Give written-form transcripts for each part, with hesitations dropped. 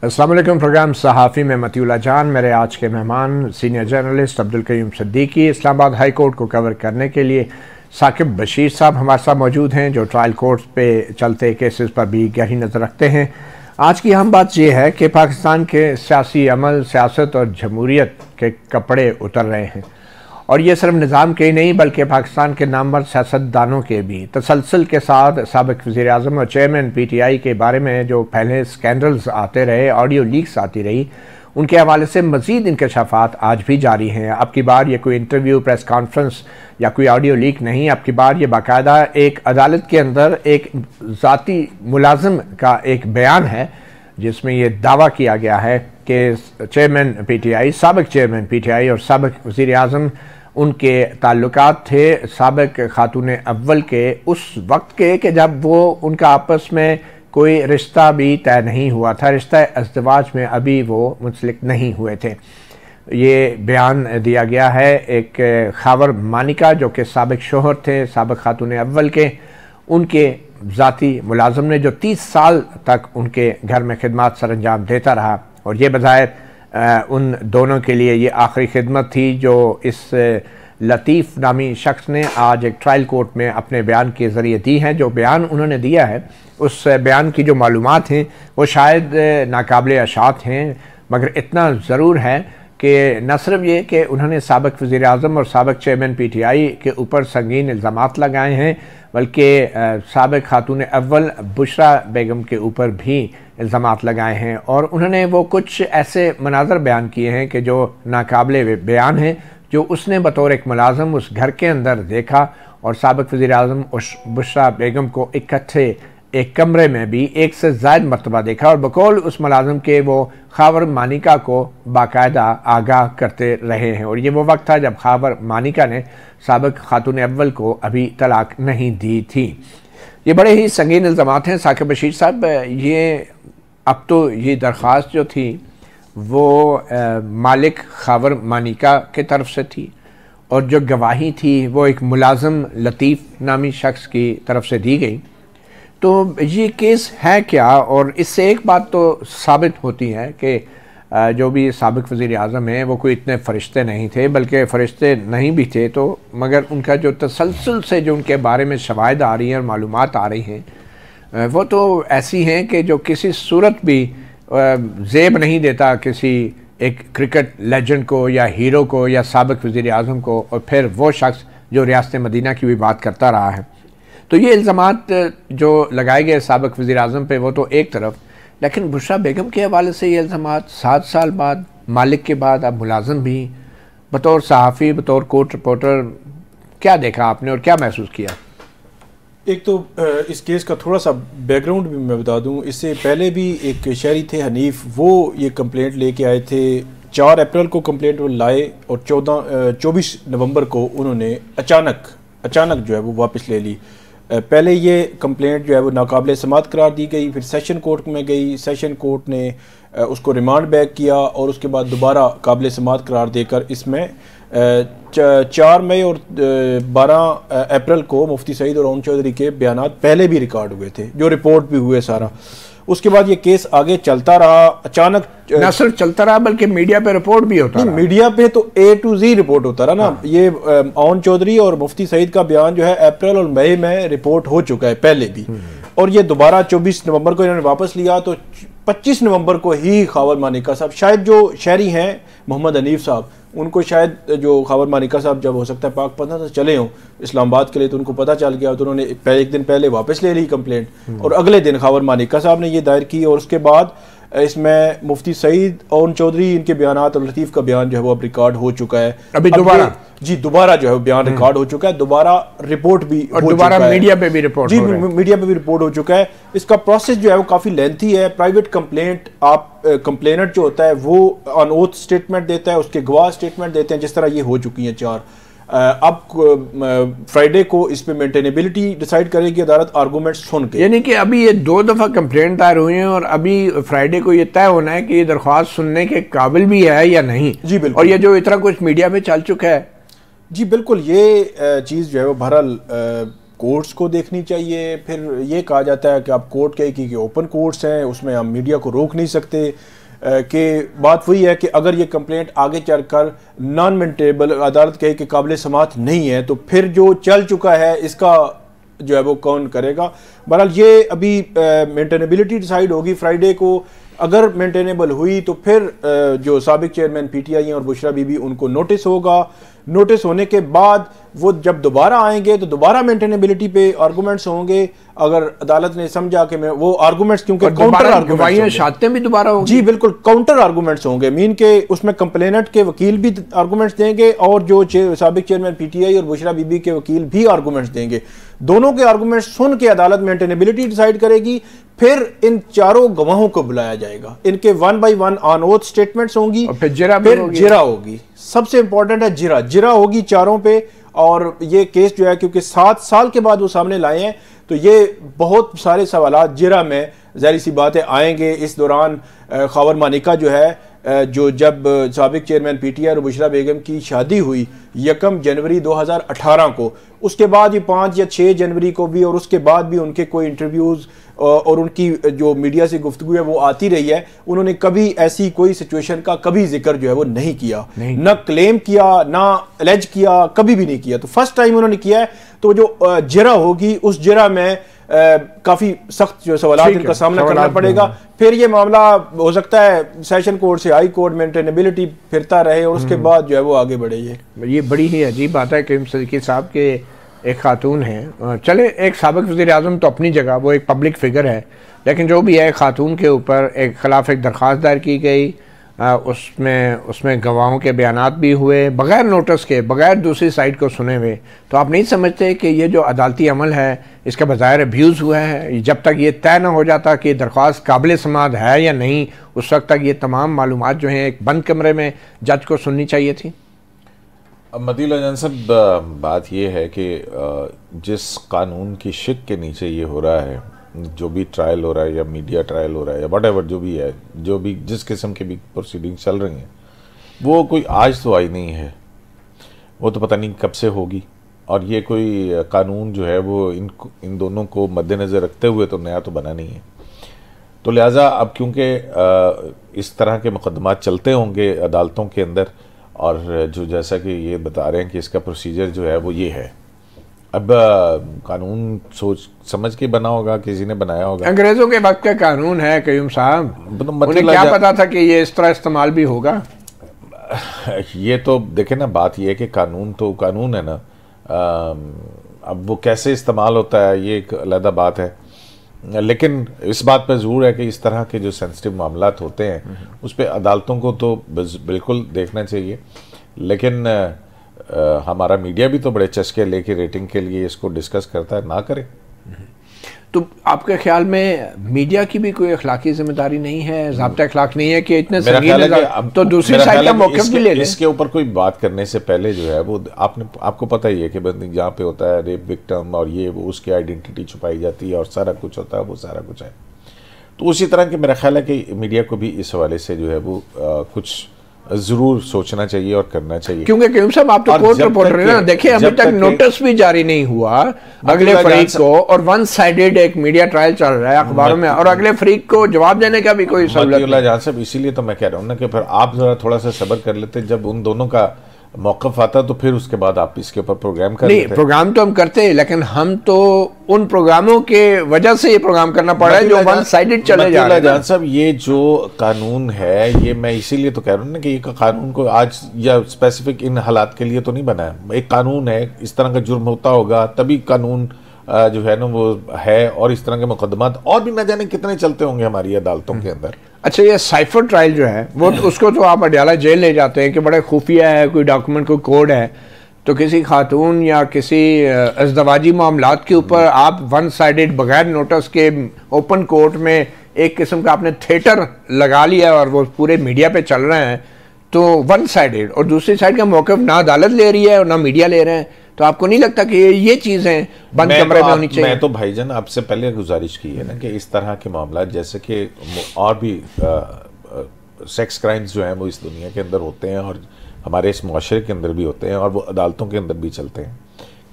अस्सलाम वालेकुम। प्रोग्राम सहाफ़ी में मतीउल्लाह जान। मेरे आज के मेहमान senior journalist Abdul Qayyum Siddiqui. Islamabad high court को कवर करने के लिए साकिब बशीर साहब हमारे साथ मौजूद हैं, जो ट्रायल कोर्ट पे चलते केसेस पर भी गहरी नज़र रखते हैं। आज की अहम बात यह है कि पाकिस्तान के सियासी अमल, सियासत और जमहूरियत के कपड़े उतर रहे हैं, और ये सिर्फ निज़ाम के ही नहीं बल्कि पाकिस्तान के नामवर सियासतदानों के भी। तसलसल के साथ साबिक़ वज़ीर आज़म और चेयरमैन PTI के बारे में जो पहले स्कैंडल्स आते रहे, ऑडियो लीक्स आती रही, उनके हवाले से मज़ीद इंकशाफात आज भी जारी हैं। अब की बार ये कोई इंटरव्यू, प्रेस कॉन्फ्रेंस या कोई ऑडियो लीक नहीं, अब की बार ये बाकायदा एक अदालत के अंदर एक ज़ाती मुलाजिम का एक बयान है, जिसमें ये दावा किया गया है कि चेयरमैन PTI, साबिक़ चेयरमैन PTI और साबिक़ वज़ीर आज़म, उनके ताल्लुकात थे साबिक़ खातून अव्वल के उस वक्त के कि जब वो उनका आपस में कोई रिश्ता भी तय नहीं हुआ था, रिश्ता अज़दवाज में अभी वो मुंसलिक नहीं हुए थे। ये बयान दिया गया है एक खावर मानिका, जो कि साबिक़ शोहर थे साबिक़ खातून अव्वल के, उनके ज़ाती मुलाज़म ने, जो 30 साल तक उनके घर में खिदमत सर अंजाम देता रहा, और ये बज़ाहिर उन दोनों के लिए ये आखिरी खिदमत थी जो इस लतीफ़ नामी शख्स ने आज एक ट्रायल कोर्ट में अपने बयान के ज़रिए दी है। जो बयान उन्होंने दिया है, उस बयान की जो मालूमात हैं वो शायद नाकाबिले अशात हैं, मगर इतना ज़रूर है कि न सिर्फ ये कि उन्होंने साबिक़ वज़ीर आज़म और साबिक़ चेयरमैन PTI के ऊपर संगीन इल्ज़ामात लगाए हैं, बल्कि साबिक़ खातून अव्वल बुशरा बेगम के ऊपर भी इल्ज़ामात लगाए हैं, और उन्होंने वो कुछ ऐसे मनाज़र बयान किए हैं कि जो नाकाबिले बयान हैं, जो उसने बतौर एक मुलाज़म उस घर के अंदर देखा, और साबिक़ वज़ीर आज़म उस बुशरा बेगम को इकट्ठे एक कमरे में भी एक से ज़ायद मरतबा देखा, और बकौल उस मुलाज़म के वो खावर मानिका को बाकायदा आगाह करते रहे हैं। और ये वो वक्त था जब खावर मानिका ने साबिक़ खातून अव्वल को अभी तलाक नहीं दी थी। ये बड़े ही संगीन इल्ज़ामात हैं साकिब बशीर साहब। ये अब तो ये दरख्वास्त जो थी वो मालिक खावर मानिका की तरफ से थी, और जो गवाही थी वो एक मुलाज़म लतीफ़ नामी शख्स की तरफ से दी गई। तो ये केस है क्या? और इससे एक बात तो साबित होती है कि जो भी साबिक़ वज़ीर आज़म हैं वो कोई इतने फ़रिश्ते नहीं थे, बल्कि फ़रिश्ते नहीं भी थे तो मगर उनका जो तसलसल से जो उनके बारे में शवाहिद आ रही हैं और मालूमात आ रही हैं, वो तो ऐसी हैं कि जो किसी सूरत भी ज़ेब नहीं देता किसी एक क्रिकेट लेजेंड को या हीरो को या साबिक़ वज़ीर आज़म को, और फिर वो शख्स जो रियासत मदीना की भी बात करता रहा है। तो ये इल्ज़ामात जो लगाए गए साबिक़ वज़ीर आज़म पे वो तो एक तरफ, लेकिन बुशरा बेगम के हवाले से ये इल्ज़ामात 7 साल बाद, मालिक के बाद अब मुलाज़म भी, बतौर सहाफ़ी, बतौर कोर्ट रिपोर्टर, क्या देखा आपने और क्या महसूस किया? एक तो इस केस का थोड़ा सा बैकग्राउंड भी मैं बता दूं। इससे पहले भी एक शहरी थे हनीफ, वो ये कंप्लेंट लेके आए थे। 4 अप्रैल को कंप्लेंट वो लाए और 24 नवंबर को उन्होंने अचानक जो है वो वापस ले ली। पहले ये कंप्लेंट जो है वो नाकाबिले समात करार दी गई, फिर सेशन कोर्ट में गई, सेशन कोर्ट ने उसको रिमांड बैक किया, और उसके बाद दोबारा काबिले समात करार देकर इसमें 4 मई और 12 अप्रैल को मुफ्ती सईद और ओन चौधरी के बयानात पहले भी रिकॉर्ड हुए थे, जो रिपोर्ट भी हुए सारा। उसके बाद ये केस आगे चलता रहा। अचानक न सिर्फ चलता रहा बल्कि मीडिया पे रिपोर्ट भी होता रहा। मीडिया पे तो A to Z रिपोर्ट होता रहा ना। हाँ। ये ओन चौधरी और मुफ्ती सईद का बयान जो है अप्रैल और मई में रिपोर्ट हो चुका है पहले भी, और ये दोबारा 24 नवंबर को इन्होंने वापस लिया। तो 25 नवंबर को ही खावर मानिका साहब, शायद जो शहरी हैं मोहम्मद हनीफ साहब, उनको शायद जो खावर मानिका साहब जब हो सकता है पाक पता से चले हों इस्लामाबाद के लिए, तो उनको पता चल गया, तो उन्होंने एक दिन पहले वापस ले ली कंप्लेंट, और अगले दिन खावर मानिका साहब ने ये दायर की। और उसके बाद इसमें मुफ्ती सईद और चौधरी, इनके बयानात और लतीफ़ का बयान जो है वो अब रिकॉर्ड हो चुका है। अभी दोबारा दोबारा जो है बयान रिकॉर्ड हो चुका है, दोबारा रिपोर्ट भी और दोबारा मीडिया पे भी रिपोर्ट जी मीडिया पे भी रिपोर्ट हो चुका है। इसका प्रोसेस जो है वो काफ़ी लेंथी है। प्राइवेट कंप्लेंट, आप कंप्लेनेंट जो होता है वो ऑन ओथ स्टेटमेंट देता है, उसके गवाह स्टेटमेंट देते हैं, जिस तरह ये हो चुकी हैं 4। अब फ्राइडे को इस पे मेंटेनेबिलिटी डिसाइड करेगी अदालत आर्गूमेंट सुन के। यानी कि अभी ये 2 दफ़ा कंप्लेंट दायर हुई हैं, और अभी फ्राइडे को ये तय होना है कि ये दरख्वास्त सुनने के काबिल भी है या नहीं। जी बिल्कुल। और ये जो इतना कुछ मीडिया में चल चुका है, जी बिल्कुल, ये चीज़ जो है वो बहरहाल कोर्ट्स को देखनी चाहिए। फिर ये कहा जाता है कि आप कोर्ट कहे कि ओपन कोर्ट्स हैं, उसमें हम मीडिया को रोक नहीं सकते। कि बात वही है कि अगर ये कंप्लेंट आगे चलकर नॉन मेंटेनेबल, अदालत कहे कि काबिल समाअत नहीं है, तो फिर जो चल चुका है इसका जो है वो कौन करेगा। बहरहाल ये अभी मेंटेनेबिलिटी डिसाइड होगी फ्राइडे को। अगर मेंटेनेबल हुई तो फिर जो साबिक चेयरमैन पीटीआई हैं और बुशरा बीबी, उनको नोटिस होगा। नोटिस होने के बाद वो जब दोबारा आएंगे तो दोबारा मेंटेनेबिलिटी पे आर्गूमेंट्स होंगे। अगर अदालत ने समझा कि मैं वो आर्गूमेंट्स, क्योंकि काउंटर आर्गूमेंट्स भी दोबारा होंगी। जी बिल्कुल, काउंटर आर्गूमेंट्स होंगे, मीन के उसमें कंप्लेनेंट के वकील भी आर्गूमेंट्स देंगे और जो साबिक चेयरमैन पीटीआई और बुशरा बीबी के वकील भी आर्गूमेंट्स देंगे। दोनों के आर्गूमेंट्स सुन के अदालत मेंटेनेबिलिटी डिसाइड करेगी। फिर इन चारों गवाहों को बुलाया जाएगा, इनके 1 बाय 1 ऑन ओथ स्टेटमेंट्स होंगी, फिर जिरा होगी। सबसे इंपॉर्टेंट है जिरा होगी चारों पे। और ये केस जो है क्योंकि 7 साल के बाद वो सामने लाए हैं, तो ये बहुत सारे सवालात जिरा में ज़ाहिर सी बातें आएंगे। इस दौरान खावर मानिका जो है, जो जब साबिक चेयरमैन पीटीआई और बुशरा बेगम की शादी हुई 1 जनवरी 2018 को, उसके बाद ये 5 या 6 जनवरी को भी, और उसके बाद भी उनके कोई इंटरव्यूज़ और उनकी जो मीडिया से गुफ्तगू है वो आती रही है। उन्होंने कभी ऐसी कोई सिचुएशन का कभी जिक्र जो है वो नहीं किया, ना क्लेम किया, ना एलेज किया, कभी भी नहीं किया। तो फर्स्ट टाइम उन्होंने किया है। तो जो जिरा होगी, उस जिरा में काफी सख्त जो सवाल इनका सामना करना पड़ेगा। फिर ये मामला हो सकता है सेशन कोर्ट से हाई कोर्ट, मेंटेनेबिलिटी फिरता रहे और उसके बाद जो है वो आगे बढ़े। ये बड़ी ही अजीब बात है कि सदीकी साहब के एक खातून है, चले एक साबिक वज़ीर आज़म तो अपनी जगह वो एक पब्लिक फिगर है, लेकिन जो भी है खातून के ऊपर एक खिलाफ एक दरख्वास्त दायर की गई। उसमें गवाहों के बयानात भी हुए बग़ैर नोटिस के, बग़ैर दूसरी साइड को सुने हुए। तो आप नहीं समझते कि ये जो अदालती अमल है इसका बज़ाहिर अब्यूज़ हुआ है? जब तक ये तय न हो जाता कि दरख्वास्त काबिल समाअत है या नहीं, उस वक्त तक ये तमाम मालूमात जो हैं एक बंद कमरे में जज को सुननी चाहिए थी। अब मतीउल्लाह जान साहब, बात ये है कि जिस कानून की शिक के नीचे ये हो रहा है, जो भी ट्रायल हो रहा है या मीडिया ट्रायल हो रहा है या व्हाटएवर जो भी है, जो भी जिस किस्म की भी प्रोसीडिंग चल रही हैं, वो कोई आज तो आई नहीं है, वो तो पता नहीं कब से होगी। और ये कोई कानून जो है वो इन दोनों को मद्देनज़र रखते हुए तो नया तो बना नहीं है। तो लिहाजा अब क्योंकि इस तरह के मुकदमात चलते होंगे अदालतों के अंदर, और जो जैसा कि ये बता रहे हैं कि इसका प्रोसीजर जो है वो ये है, अब कानून सोच समझ के बना होगा, किसी ने बनाया होगा। अंग्रेजों के वक्त का कानून है क्यूम साहब, उन्हें क्या पता था कि ये इस तरह इस्तेमाल भी होगा? ये तो देखे ना, बात ये है कि कानून तो कानून है ना, अब वो कैसे इस्तेमाल होता है ये एक अलग बात है। लेकिन इस बात पर ज़रूर है कि इस तरह के जो सेंसिटिव मामलात होते हैं उस पर अदालतों को तो बिल्कुल देखना चाहिए। लेकिन हमारा मीडिया भी तो बड़े चस्के लेके रेटिंग के लिए इसको डिस्कस करता है, ना करे। तो आपके ख्याल में मीडिया की भी कोई अखलाकी जिम्मेदारी नहीं है, ज़ाब्ता अखलाक नहीं है कि इतने संगीन, तो दूसरी साइड का मौक़िफ़ भी ले लें? इसके ऊपर कोई बात करने से पहले जो है वो आपको पता ही है कि बंदी जहाँ पे होता है रेप विक्टिम और ये वो उसकी आइडेंटिटी छुपाई जाती है और सारा कुछ होता है, वो सारा कुछ है। तो उसी तरह के मेरा ख्याल है कि मीडिया को भी इस हवाले से जो है वो कुछ जरूर सोचना चाहिए और करना चाहिए। क्योंकि क्यों साहब आप तो कोर्ट रिपोर्टर हैं ना, देखिए अभी तक नोटिस भी जारी नहीं हुआ अगले फरीक को, और वन साइडेड एक मीडिया ट्रायल चल रहा है अखबारों में, और अगले फरीक को जवाब देने का भी कोई सहूलत नहीं। जान साहब, इसीलिए तो मैं कह रहा हूँ ना कि फिर आप जरा थोड़ा सा सब्र कर लेते, जब उन दोनों का मौक़िफ़ आता तो फिर उसके बाद आप इसके ऊपर प्रोग्राम कर लेते। प्रोग्राम तो हम करते हैं, लेकिन हम तो उन प्रोग्रामों के वजह से ये प्रोग्राम करना पड़ रहा है जो वन साइडेड चले जा रहे हैं। जान साहब, ये जो कानून है, ये मैं इसीलिए तो कह रहा हूँ ना कि ये कानून को आज या स्पेसिफिक इन हालात के लिए तो नहीं बना है। एक कानून है, इस तरह का जुर्म होता होगा तभी कानून जो है ना वो है, और इस तरह के मुकदमात और भी न जाने कितने चलते होंगे हमारी अदालतों के अंदर। अच्छा, ये साइफर ट्रायल जो है वो उसको तो आप अडयाला जेल ले जाते हैं कि बड़े खुफिया है, कोई डॉक्यूमेंट कोई कोड है, तो किसी खातून या किसी अज़दवाजी मामलात के ऊपर आप वन साइडेड बगैर नोटिस के ओपन कोर्ट में एक किस्म का आपने थिएटर लगा लिया और वो पूरे मीडिया पे चल रहे हैं, तो वन साइडेड, और दूसरी साइड का मौक़िफ़ ना अदालत ले रही है और ना मीडिया ले रहे हैं, तो आपको नहीं लगता कि ये चीज़ें बंद कमरे में होनी चाहिए? मैं तो भाईजान आपसे पहले गुजारिश की है ना कि इस तरह के मामला जैसे कि और भी सेक्स क्राइम्स जो हैं वो इस दुनिया के अंदर होते हैं और हमारे इस मुआशरे के अंदर भी होते हैं और वो अदालतों के अंदर भी चलते हैं,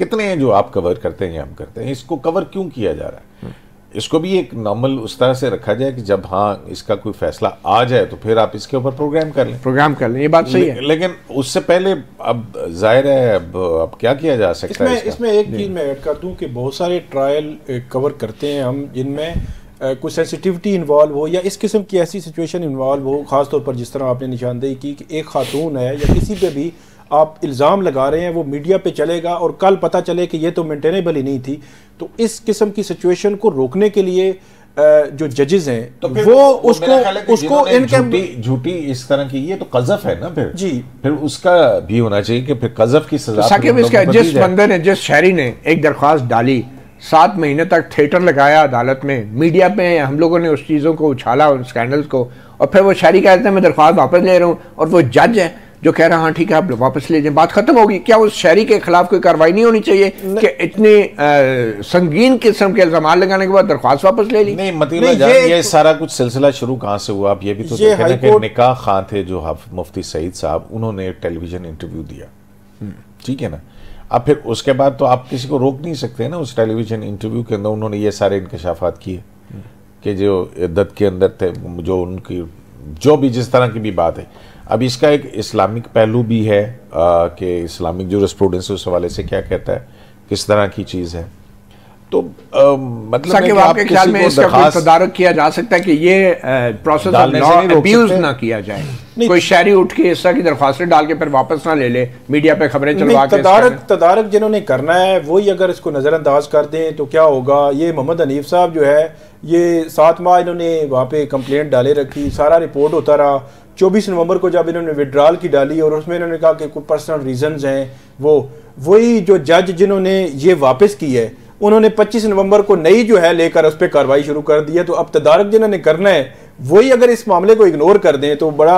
कितने हैं जो आप कवर करते हैं या हम करते हैं, इसको कवर क्यों किया जा रहा है? इसको भी एक नॉर्मल उस तरह से रखा जाए कि जब हाँ इसका कोई फैसला आ जाए तो फिर आप इसके ऊपर प्रोग्राम कर लें, ये बात सही है। लेकिन उससे पहले अब जाहिर है अब क्या किया जा सकता है इसमें एक चीज़ मैं ऐड कर दूं कि बहुत सारे ट्रायल कवर करते हैं हम जिनमें कुछ सेंसिटिविटी इन्वॉल्व हो या इस किस्म की ऐसी सिचुएशन इन्वॉल्व हो, ख़ासतौर पर जिस तरह आपने निशानदेही की कि एक खातून है या किसी पे भी आप इल्ज़ाम लगा रहे हैं, वो मीडिया पे चलेगा और कल पता चले कि ये तो मेंटेनेबल ही नहीं थी। तो इस किस्म की सिचुएशन को रोकने के लिए जो जजेस हैं तो वो उसको इनके झूठी इस तरह की, ये तो कज़फ है ना फिर उसका भी होना चाहिए कि फिर कज़फ की सजा। जिस बंदे ने, जिस शहरी ने एक दरख्वास्त डाली, 7 महीने तक थिएटर लगाया अदालत में, मीडिया पे हम लोगों ने उस चीज़ों को उछाला, उन स्कैंडल्स को, और फिर वो शहरी कहते हैं मैं दरख्वास्त वापस ले रहा हूँ, और वो जज है जो कह रहा है हाँ ठीक है आप वापस ले जाए, बात खत्म होगी। क्या उस शहरी के खिलाफ कोई कार्रवाई नहीं होनी चाहिए कि इतनी संगीन किस्म के इल्जाम लगाने के बाद दरख्वास्त वापस ले ली? नहीं मतलब ये सारा कुछ सिलसिला शुरू कहाँ से हुआ? आप ये भी तो देखें ना कि निकाह खान थे जो मुफ्ती सईद साहब, उन्होंने टेलीविजन इंटरव्यू दिया, ठीक है ना। अब फिर उसके बाद तो आप किसी को रोक नहीं सकते ना, उस टेलीविजन इंटरव्यू के अंदर उन्होंने ये सारे इंकशाफात किए कि जो इद्दत के अंदर थे, जो उनकी जो भी जिस तरह की भी बात है। अब इसका एक इस्लामिक पहलू भी है कि इस्लामिक जूरिस्प्रूडेंस उस हवाले से क्या कहता है, किस तरह की चीज़ है। तो मतलब आपके ख्याल में इसका कोई तदारुक किया जा सकता है कि ये प्रोसेस ऑफ लॉ अब्यूज ना किया जाए? कोई शहरी उठ के इस तरह की दरख्वास्तें डाल के फिर वापस ना ले ले, मीडिया पे खबरें चलवा के। तदारुक जिन्होंने करना है वही अगर इसको नज़रअंदाज कर दें तो क्या होगा। ये मोहम्मद हनीफ साहब जो है, ये 7 माह इन्होंने वहाँ पे कंप्लेंट डाले रखी, सारा रिपोर्ट होता रहा। 24 नवंबर को जब इन्होंने विड्रॉल की डाली और उसमें इन्होंने कहा कि कुछ पर्सनल रीजंस हैं, वही जो जज जिन्होंने ये वापस की है उन्होंने 25 नवंबर को नई जो है लेकर उस पर कार्रवाई शुरू कर दी है। तो अब तदारुक जिन्होंने करना है वही अगर इस मामले को इग्नोर कर दें तो बड़ा,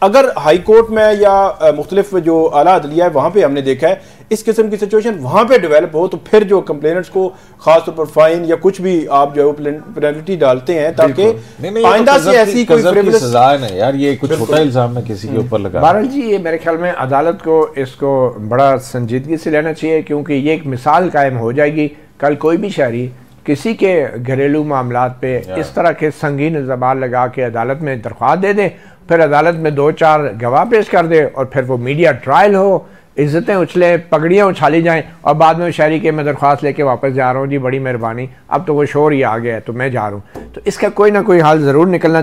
अगर हाई कोर्ट में या मुख्तलिफ जो आला अदलिया है वहाँ पे हमने देखा है इस किस्म की सिचुएशन वहाँ पे डेवलप हो तो फिर जो कंप्लेनेंट्स को खासतौर पर फाइन या कुछ भी आप जो पेनल्टी डालते हैं ताकि आइंदा से ऐसी कोई सजा है ना यार, ये कुछ छोटा इल्जाम है किसी के ऊपर लगा। बारल जी, ये मेरे ख्याल में अदालत को इसको बड़ा संजीदगी से लेना चाहिए, क्योंकि ये एक मिसाल कायम हो जाएगी। कल कोई भी शहरी किसी के घरेलू मामलात पे इस तरह के संगीन ज़बान लगा के अदालत में दरख्वास्त दे दे, फिर अदालत में 2-4 गवाह पेश कर दे और फिर वो मीडिया ट्रायल हो, इज्जतें उछले, पगड़ियाँ उछाली जाएं और बाद में शहरी के मैं दरख्वास्त लेके वापस जा रहा हूँ जी, बड़ी मेहरबानी, अब तो वो शोर ही आ गया है तो मैं जा रहा हूँ। तो इसका कोई ना कोई हाल ज़रूर निकलना